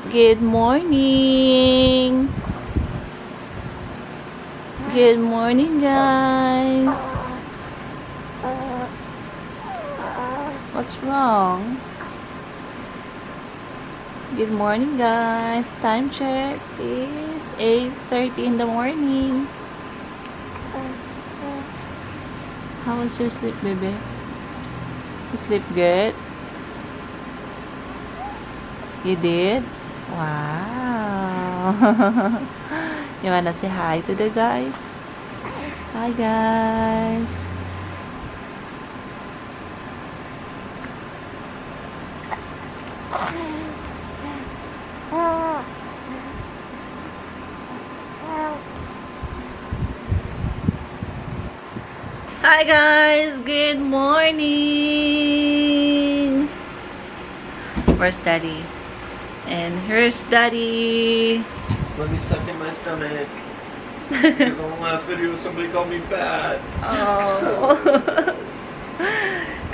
Good morning! Good morning, guys! What's wrong? Good morning, guys! Time check is 8:30 in the morning. How was your sleep, baby? You sleep good? You did? Wow! You wanna say hi to the guys? Hi, guys! Hi, guys! Good morning! Where's Daddy? And here's Daddy! Let me suck in my stomach. Because on the last video, somebody called me fat. Oh!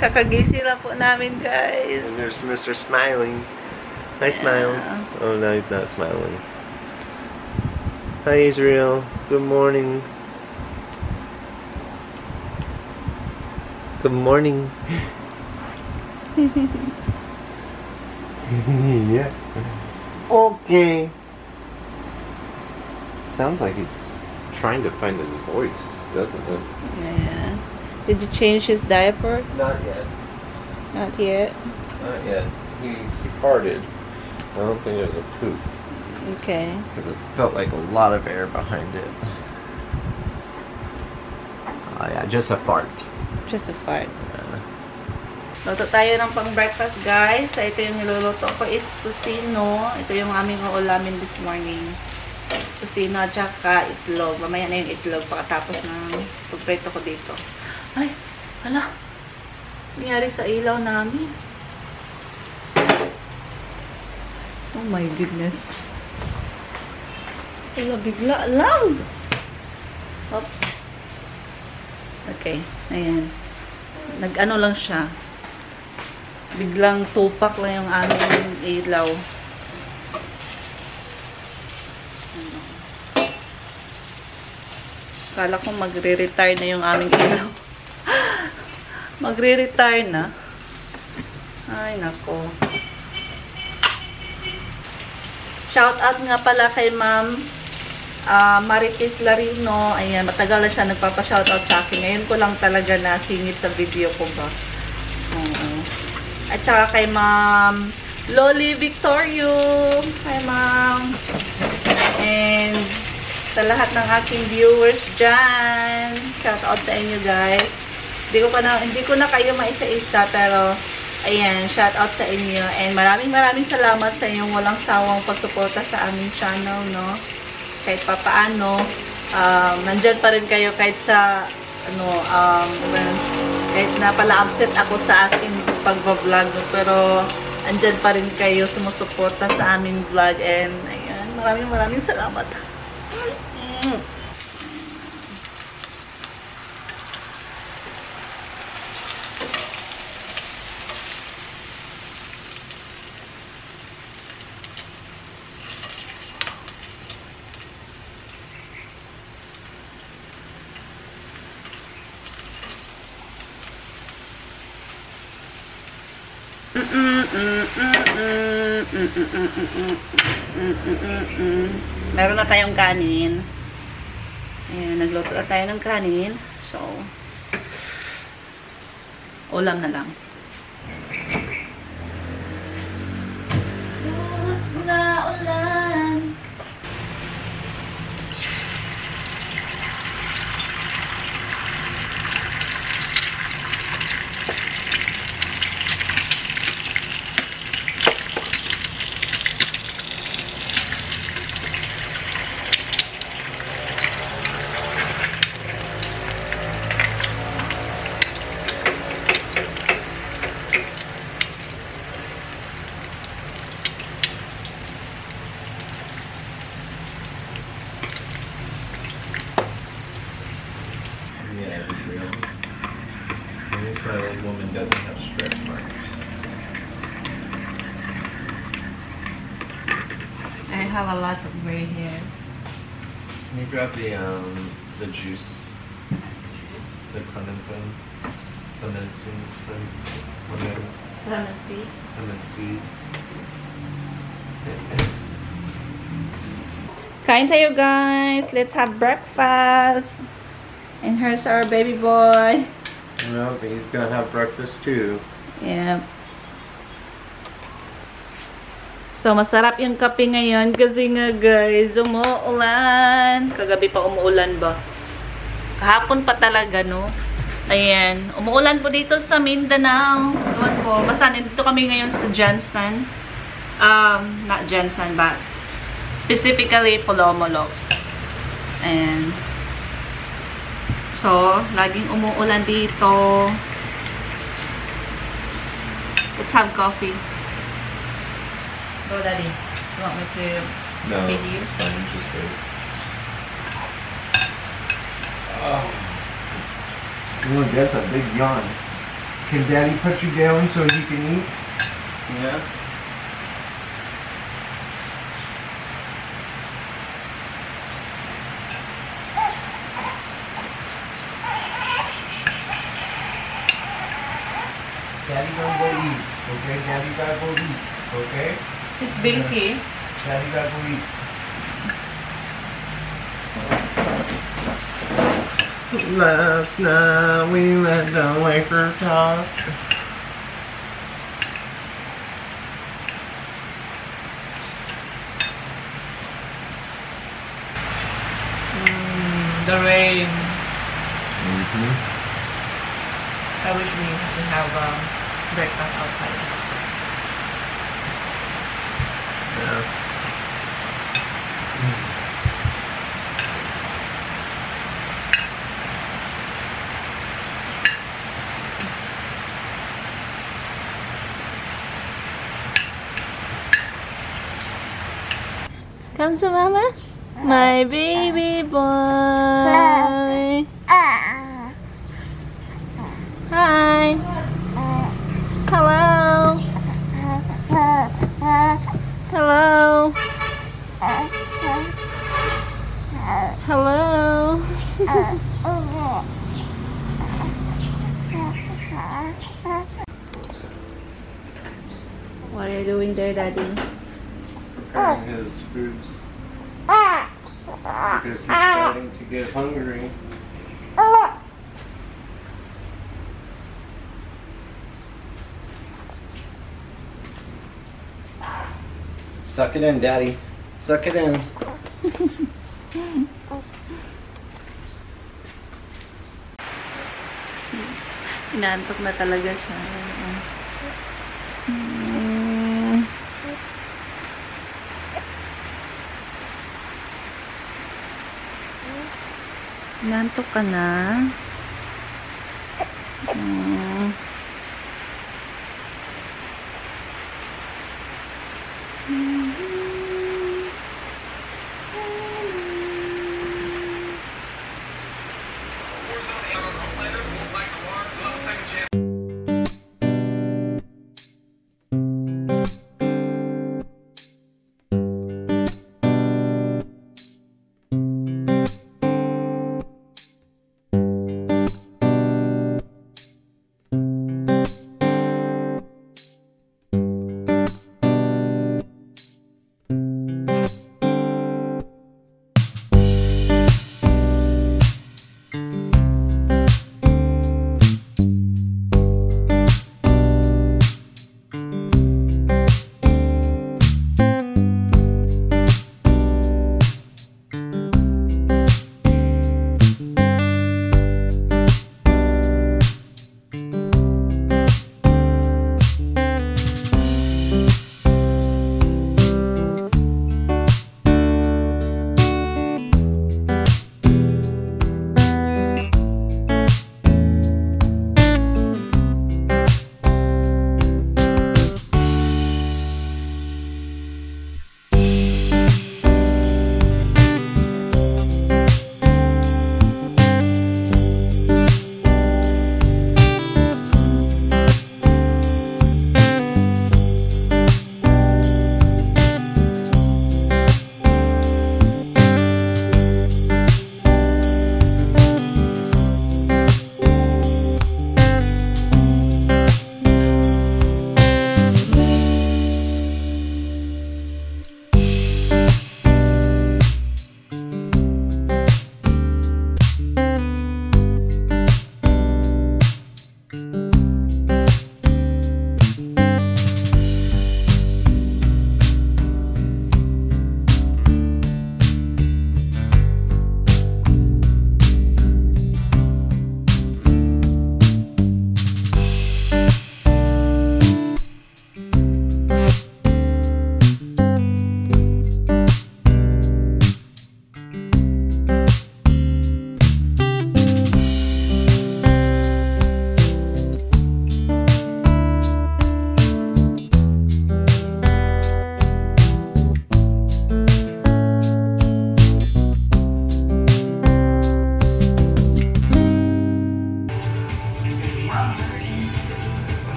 Kakagising lang po namin, guys. And there's Mr. Smiling. Hi, Smiles. Oh, no, he's not smiling. Hi, Israel. Good morning. Good morning. Yeah. Okay. Sounds like he's trying to find his voice, doesn't it? Yeah. Did you change his diaper? Not yet. Not yet. Not yet. He farted. I don't think it was a poop. Okay. Because it felt like a lot of air behind it. Oh yeah, just a fart. Just a fart. Luto tayo ng pang-breakfast, guys. Ito yung niluluto ko is tusino. Ito yung aming uulamin this morning. Tusino at saka itlog. Mamaya na yung itlog pagkatapos ng pagprito ko dito. Ay, hala. Nangyari sa ilaw namin. Oh my goodness. Hala, bigla lang. Hop. Okay, ayan. Nag-ano lang siya. Biglang tupak lang yung aming ilaw. Kala ko magre-retire na yung aming ilaw. Magre-retire na. Ay, nako. Shout out nga pala kay Ma'am Marites Larino. Ayan, matagal na siya nagpapa-shoutout sa akin. Ngayon ko lang talaga nasingit sa video ko ba. At saka kay Ma'am Loli Victorio. Hi, Ma'am. And sa lahat ng aking viewers dyan. Shout out sa inyo, guys. Hindi ko na kayo maisa-isa, pero ayan, shout out sa inyo. And maraming salamat sa inyong walang sawang pagsuporta sa aming channel, no? Kahit papaano, nandyan pa rin kayo kahit sa kahit na pala absent ako sa aking pagbablog, pero andyan pa rin kayo sumusuporta sa aming vlog, and ayan, maraming salamat. Meron na tayong kanin. Ayan, nagluto na tayo ng kanin. So, ulam na lang. Bus na ulan. Israeli woman doesn't have stretch marks. have a lot of gray hair. Can you grab the juice? The clementine? Clementine? Clemency. Clementine. Kain tayo guys. Let's have breakfast. And here's our baby boy. Well, he's gonna have breakfast too. Yeah. So, masarap yung kape ngayon kasi nga guys, umuulan. Kagabi pa umuulan ba? Kahapon pa talaga, no? Ayan. Umuulan po dito sa Mindanao. Ewan ko. Basta nandito kami ngayon sa Jansan. Not Jansan, but specifically Polomolo. Ayan. So, laging umuulan dito. Let's have coffee. Go, Daddy. You want me to feed you? It's fine. Just wait. Oh, that's a big yawn. Can Daddy put you down so you can eat? Yeah. Daddy gonna go eat. Okay, Daddy gotta go eat. Okay? It's Binky. Daddy gotta go eat. Last night we let the liquor talk. The rain. Mm-hmm. I wish we have breakfast outside. Yeah. Come to Mama. My baby boy. Hi. Hello. Hello. Hello. What are you doing there, Daddy? Preparing his food because he's starting to get hungry. Suck it in, Daddy. Suck it in. Inaantok na talaga siya. Inaantok ka na?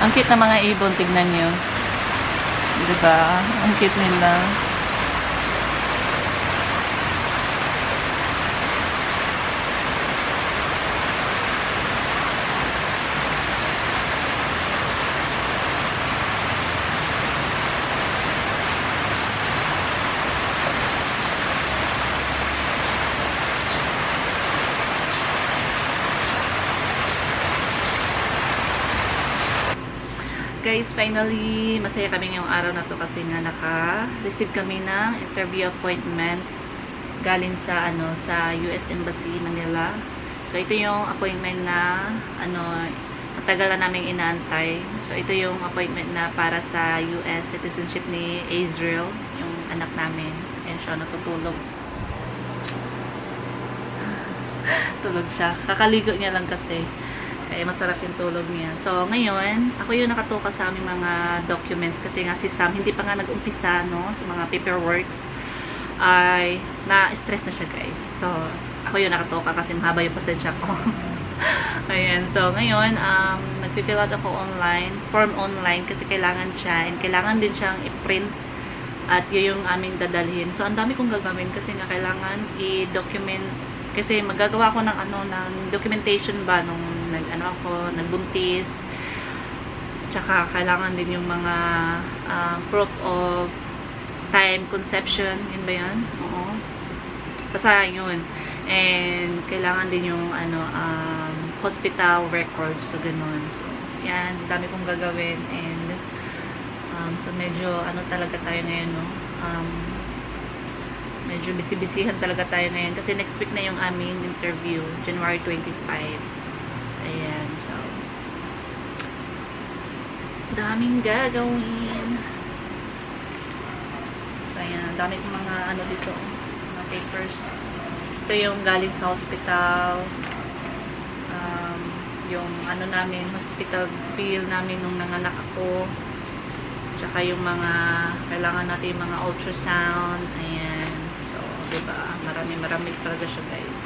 Ang cute na mga ibon, tignan nyo. Diba? Ang cute nila. Guys, finally, masaya kami ngayong araw na to kasi nga naka-receive kami ng interview appointment galing sa sa US Embassy Manila. So ito yung appointment na matagal na naming inaantay. So ito yung appointment na para sa US citizenship ni Israel, yung anak namin. Ayan siya, natutulog. Tulog siya. Kakaligo niya lang kasi. Eh, masarap yung tulog niya. So, ngayon, ako yung nakatuka sa aming mga documents kasi nga si Sam, hindi pa nga nag-umpisa, no, sa mga paperworks, ay na-stress na siya, guys. So, ako yung nakatuka kasi mahaba yung pasensya ko. Ayan. So, ngayon, nag-fill out ako form online kasi kailangan siya, and kailangan din siyang i-print at yun yung aming dadalhin. So, ang dami kong gagawin kasi nga kailangan i-document kasi magagawa ko ng ng documentation ba nung nagbuntis. Tsaka kailangan din yung mga proof of time conception, yun ba yun? Oo. Basta yun. And kailangan din yung hospital records, so ganun. So yan, dami kong gagawin, and so medyo talaga tayo ngayon, no? Medyo busy-busyhan talaga tayo ngayon kasi next week na yung aming interview, January 25. Ayan, so daming gagawin. So ayan, dami kong mga dito, mga papers. Ito yung galing sa hospital, yung namin, hospital bill namin nung nanganak ako, tsaka yung mga kailangan natin yung mga ultrasound. Ayan, so diba, marami talaga siya, guys.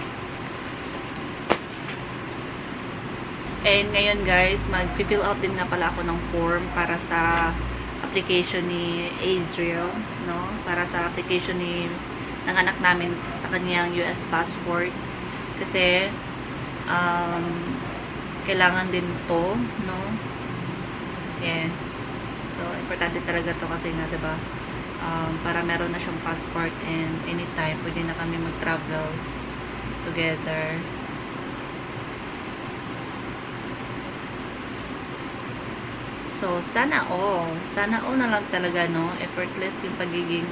And ngayon, guys, mag-fill out din nga pala ako ng form para sa application ni Israel, no? Para sa application ng anak namin sa kanyang US passport. Kasi kailangan din to, no? Yeah. So, importante talaga to kasi nga, diba? Para meron na siyang passport, and anytime pwede na kami mag-travel together. So, sana all na lang talaga, no? Effortless yung pagiging,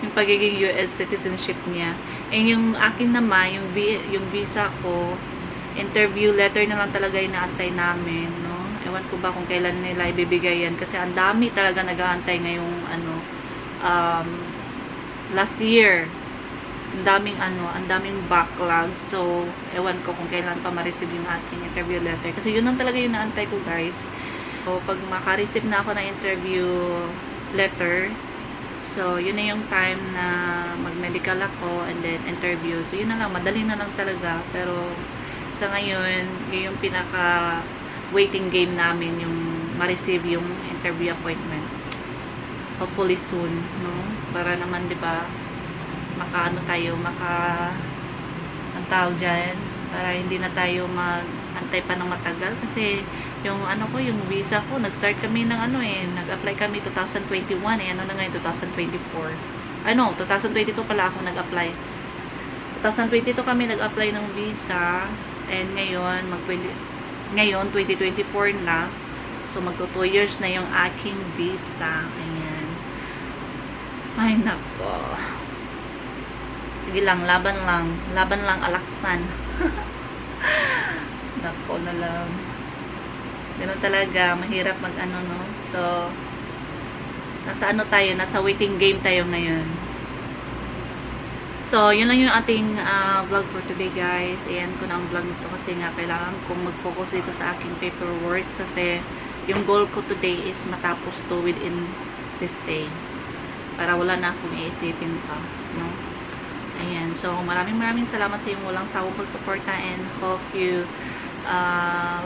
yung pagiging US citizenship niya. And yung akin naman, yung visa ko, interview letter na lang talaga yung naantay namin, no? Ewan ko ba kung kailan nila ibibigay yan. Kasi ang dami talaga nag-aantay ngayong, last year. Ang daming backlog. So, ewan ko kung kailan pa ma-receive yung aking interview letter. Kasi yun lang talaga yung naantay ko, guys. So, pag maka-receive na ako ng interview letter, so, yun na yung time na mag-medical ako and then interview. So, yun na lang. Madali na lang talaga. Pero, sa ngayon, yun yung pinaka-waiting game namin, yung ma-receive yung interview appointment. Hopefully soon, no? Para naman, di ba, ang tawag dyan, para hindi na tayo mag-antay pa ng matagal. Kasi yung yung visa ko, nag-start kami ng nag-apply kami 2021, na ngayon 2024. 2022 pala ako nag-apply. 2022 kami nag-apply ng visa, and ngayon 2024 na. So magto 2 years na yung aking visa. Ayan. Ay nako. Sige lang, laban lang, alaksan. Nako na lang. Ganun talaga, mahirap no? So, nasa waiting game tayo ngayon. So, yun lang yung ating vlog for today, guys. Ayan ko na ang vlog nito kasi nga kailangan kong mag-focus dito sa aking paperwork kasi yung goal ko today is matapos to within this day. Para wala na akong iisipin pa, no? Ayan. So, maraming salamat sa iyong walang sawang pagsuporta, and hope you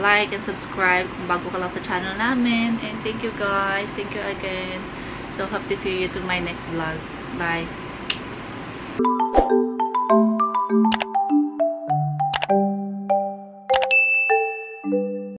like and subscribe kung bago ka lang sa channel namin. And thank you guys. Thank you again. So, hope to see you to my next vlog. Bye.